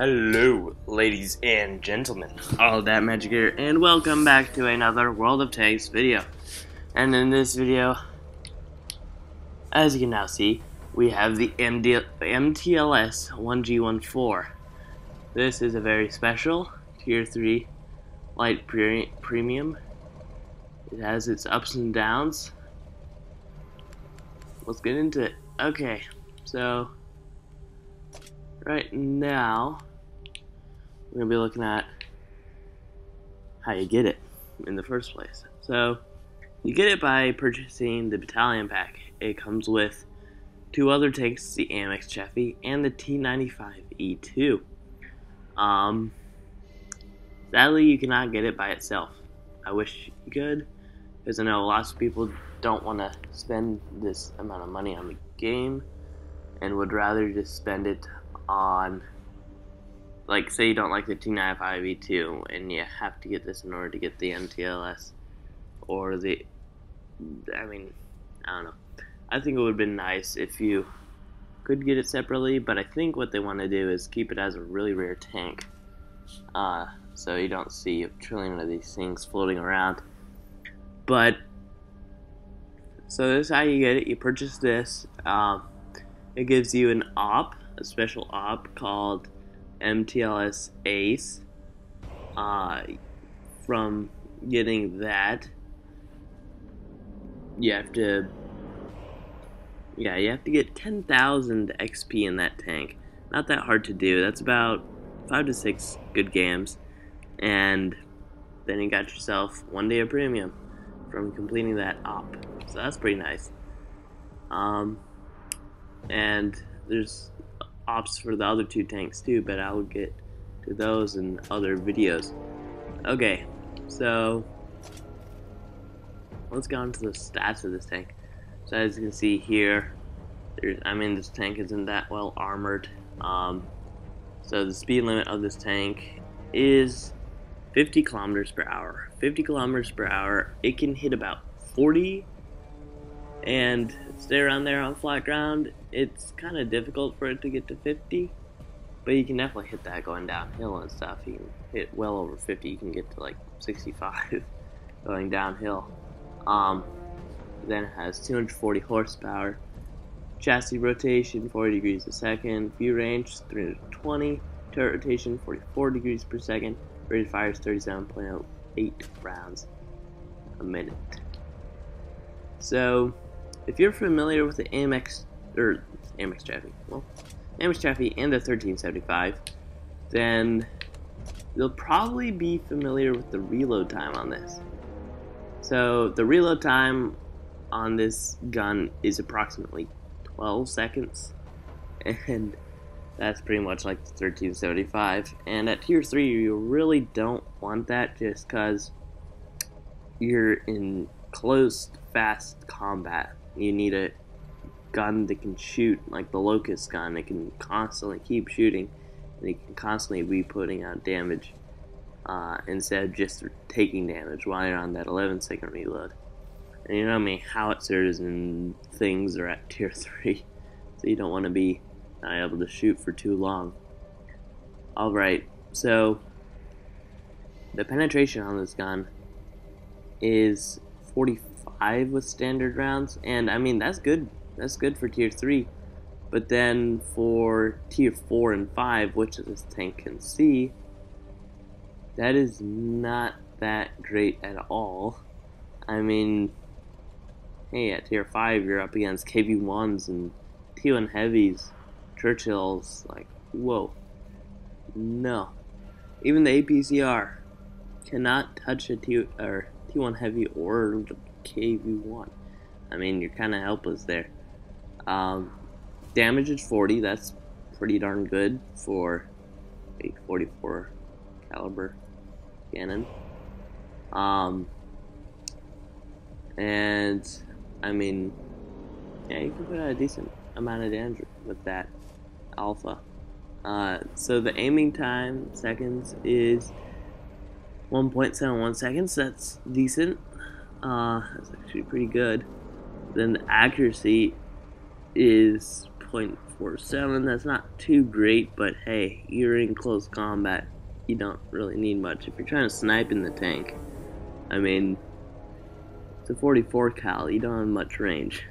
Hello, ladies and gentlemen, all that magic here, and welcome back to another World of Tanks video. And in this video, as you can now see, we have the MTLS-1G14. This is a very special Tier 3 light premium. It has its ups and downs. Let's get into it. Okay, so right now, we're going to be looking at how you get it in the first place. So, you get it by purchasing the battalion pack. It comes with two other tanks, the MTLS-1G14 and the T95E2. Sadly, you cannot get it by itself. I wish you could, because I know lots of people don't want to spend this amount of money on the game and would rather just spend it on, like, say you don't like the T95E2 and you have to get this in order to get the MTLS or the, I don't know. I think it would have been nice if you could get it separately, but I think what they want to do is keep it as a really rare tank, so you don't see a trillion of these things floating around. But so this is how you get it. You purchase this. It gives you an op, a special op called MTLS Ace. From getting that, you have to get 10,000 XP in that tank. Not that hard to do. That's about 5 to 6 good games, and then you got yourself 1 day of premium from completing that op. So that's pretty nice. And there's ops for the other two tanks too, but I'll get to those in other videos. Okay, so let's go into the stats of this tank. So as you can see here, this tank isn't that well armored. So the speed limit of this tank is 50 kilometers per hour. 50 kilometers per hour. It can hit about 40 and stay around there on flat ground. It's kind of difficult for it to get to 50, but you can definitely hit that going downhill and stuff. You can hit well over 50. You can get to like 65 going downhill. Then it has 240 horsepower, chassis rotation 40 degrees a second, view range 320, turret rotation 44 degrees per second, rate of fire is 37.08 rounds a minute. So, if you're familiar with the MTLS-1G14 and the 1375, then you'll probably be familiar with the reload time on this. So, the reload time on this gun is approximately 12 seconds, and that's pretty much like the 1375. And at Tier 3, you really don't want that, just because you're in close, fast combat. You need a gun that can shoot, like the Locust gun. It can constantly keep shooting, and it can constantly be putting out damage, instead of just taking damage while you're on that 11-second reload. And you know how many howitzers and things are at Tier 3, so you don't want to be not able to shoot for too long. Alright, so the penetration on this gun is 45 with standard rounds, and that's good. That's good for Tier 3. But then for Tier 4 and 5, which this tank can see, that is not that great at all. Hey, at Tier 5, you're up against KV-1s and T1 heavies, Churchills, like, whoa. No. Even the APCR cannot touch a T1 heavy or KV-1. You're kind of helpless there. Damage is 40, that's pretty darn good for a 44 caliber cannon. Yeah, you can put out a decent amount of damage with that alpha. So the aiming time seconds is 1.71 seconds. That's decent. That's actually pretty good. Then the accuracy is 0.4 4.47. That's not too great, but hey, you're in close combat. You don't really need much. If you're trying to snipe in the tank, I mean, it's a 44 cal. You don't have much range.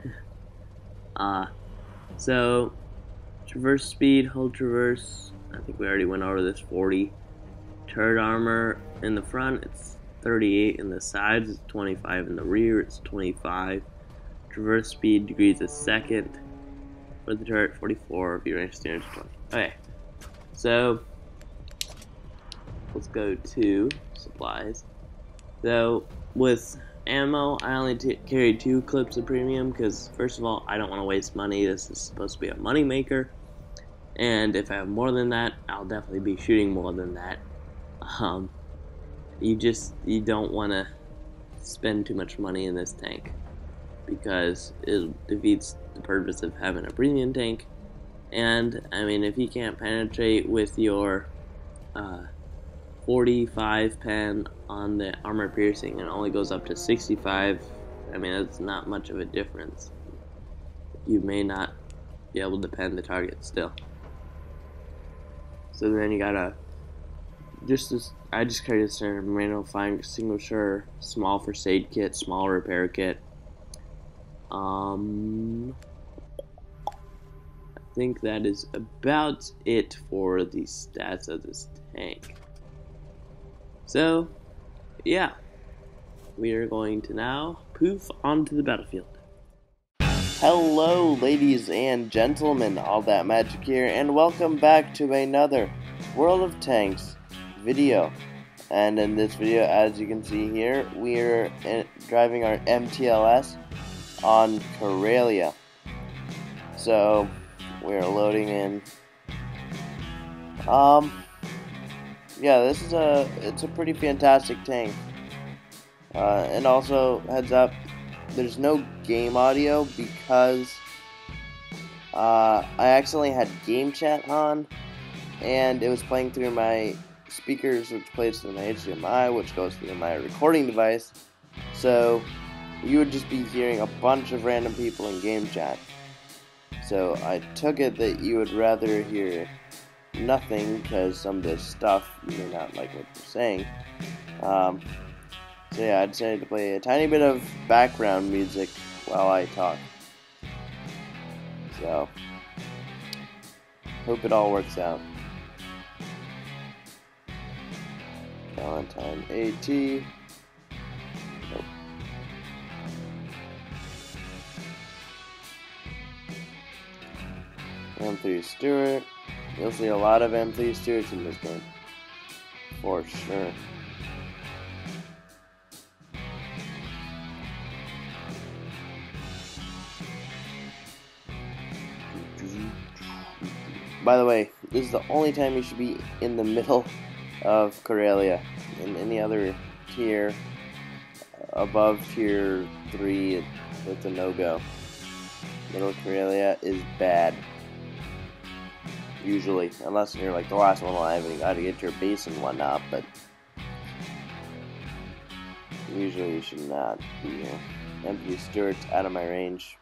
So traverse speed, hold traverse. I think we already went over this. 40. Turret armor in the front, it's 38. In the sides, it's 25. In the rear, it's 25. Traverse speed, degrees a second. For the turret, 44. View range standards, 20. Okay, so let's go to supplies. So with ammo, I only carry 2 clips of premium because, first of all, I don't want to waste money. This is supposed to be a money maker, and if I have more than that, I'll definitely be shooting more than that. You don't want to spend too much money in this tank because it defeats the purpose of having a premium tank. And I mean, if you can't penetrate with your 45 pen on the armor piercing and it only goes up to 65, I mean, that's not much of a difference. You may not be able to pen the target still. So then you gotta I just carry a standard manual fire extinguisher, small first aid kit, small repair kit. I think that is about it for the stats of this tank. So, yeah, we are going to now poof onto the battlefield. Hello, ladies and gentlemen, all that magic here, and welcome back to another World of Tanks video. And in this video, as you can see here, we are driving our MTLS on Karelia. So we're loading in. Yeah, it's a pretty fantastic tank. And also, heads up, there's no game audio because I accidentally had game chat on, and it was playing through my speakers, which plays through my HDMI, which goes through my recording device. So you would just be hearing a bunch of random people in game chat. So I took it that you would rather hear nothing because some of this stuff you may not like what you're saying. So yeah, I decided to play a tiny bit of background music while I talk. So hope it all works out. Valentine AT. Nope. M3 Stewart. You'll see a lot of M3 Stewarts in this game, for sure. By the way, this is the only time you should be in the middle of Karelia. In any other tier above tier 3, it's a no-go. Middle of Karelia is bad. Usually, unless you're like the last one alive and you gotta get your base and whatnot, but usually you should not be here. Empty Stewart's out of my range.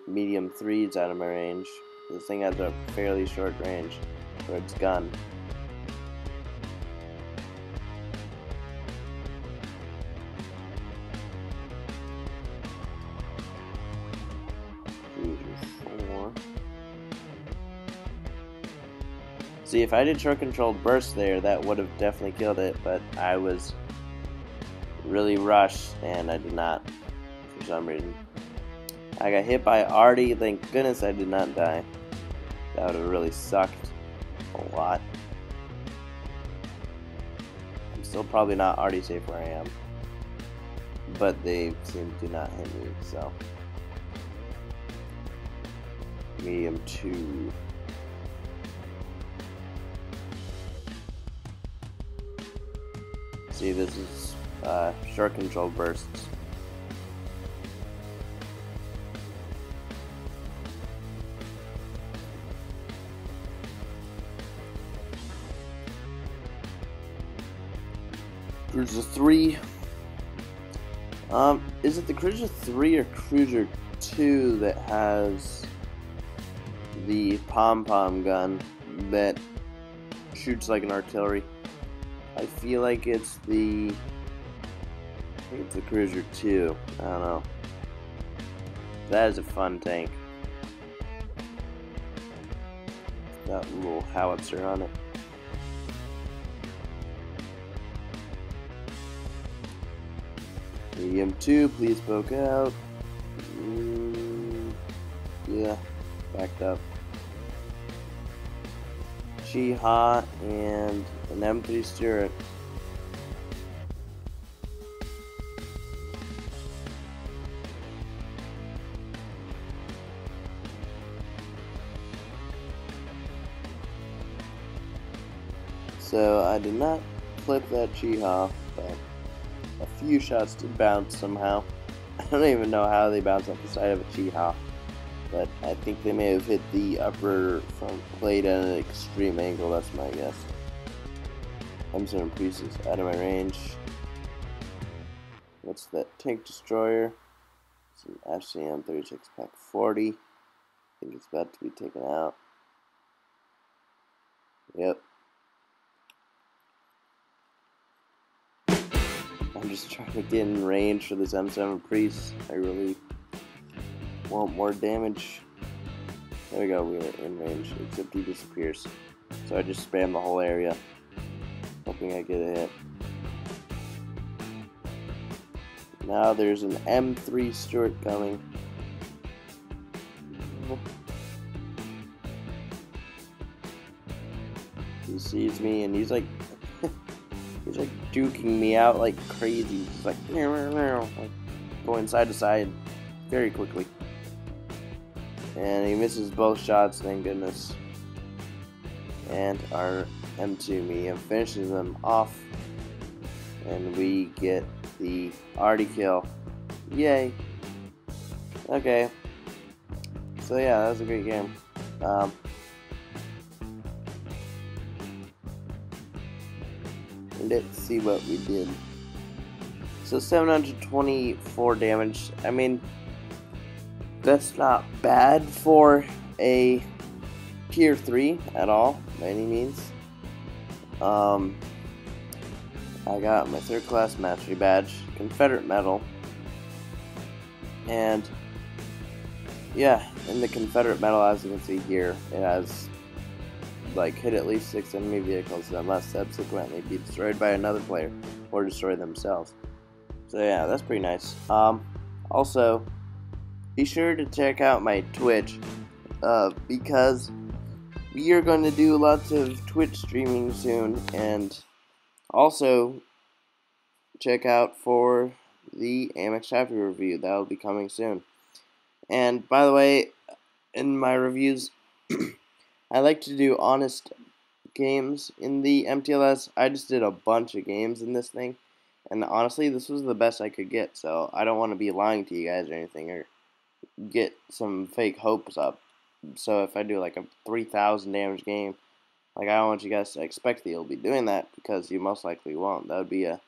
Medium 3 is out of my range. This thing has a fairly short range for its gun. See, if I did short controlled burst there, that would have definitely killed it, but I was really rushed and I did not for some reason. I got hit by Artie, thank goodness I did not die. That would have really sucked a lot. I'm still probably not Artie safe where I am, but they seem to not hit me, so. Medium 2. See, this is short control bursts. Cruiser 3. Is it the Cruiser 3 or Cruiser 2 that has the pom-pom gun that shoots like an artillery. I feel like it's the Cruiser 2. I don't know. That is a fun tank. Got a little howitzer on it. Medium 2, please poke out. Yeah, backed up. Chi-Ha and an M3 Stuart. So I did not clip that Chi-Ha, but a few shots did bounce somehow. I don't even know how they bounce off the side of a Chi-Ha, but I think they may have hit the upper front plate at an extreme angle, that's my guess. M7 Priest is out of my range. What's that? Tank Destroyer. It's an FCM 36 pack 40. I think it's about to be taken out. Yep. I'm just trying to get in range for this M7 Priest. I really want more damage. There we go, we are in range, except he disappears. So I just spam the whole area, hoping I get a hit. Now there's an M3 Stuart coming. He sees me and he's like duking me out like crazy. He's like going side to side very quickly. And he misses both shots, thank goodness. And our M2 medium finishes them off. And we get the arty kill. Yay. Okay. So yeah, that was a great game. Let's see what we did. So 724 damage. I mean, that's not bad for a tier 3 at all, by any means. I got my 3rd class mastery badge, Confederate medal, and yeah, in the Confederate medal, as you can see here, it has like hit at least 6 enemy vehicles that must subsequently be destroyed by another player or destroy themselves. So yeah, that's pretty nice. Also, be sure to check out my Twitch because we are going to do lots of Twitch streaming soon, and also check out for the Amex Chapter review that will be coming soon. And by the way, in my reviews, I like to do honest games in the MTLS. I just did a bunch of games in this thing, and honestly, this was the best I could get, so I don't want to be lying to you guys or anything, or get some fake hopes up. So if I do like a 3,000 damage game, like I don't want you guys to expect that you'll be doing that, because you most likely won't. That would be a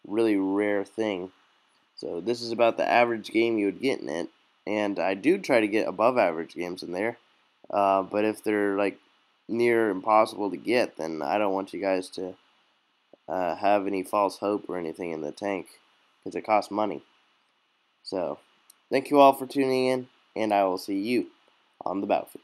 really rare thing. So this is about the average game you would get in it, and I do try to get above average games in there. But if they're like near impossible to get, then I don't want you guys to have any false hope or anything in the tank, because it costs money. So thank you all for tuning in, and I will see you on the battlefield.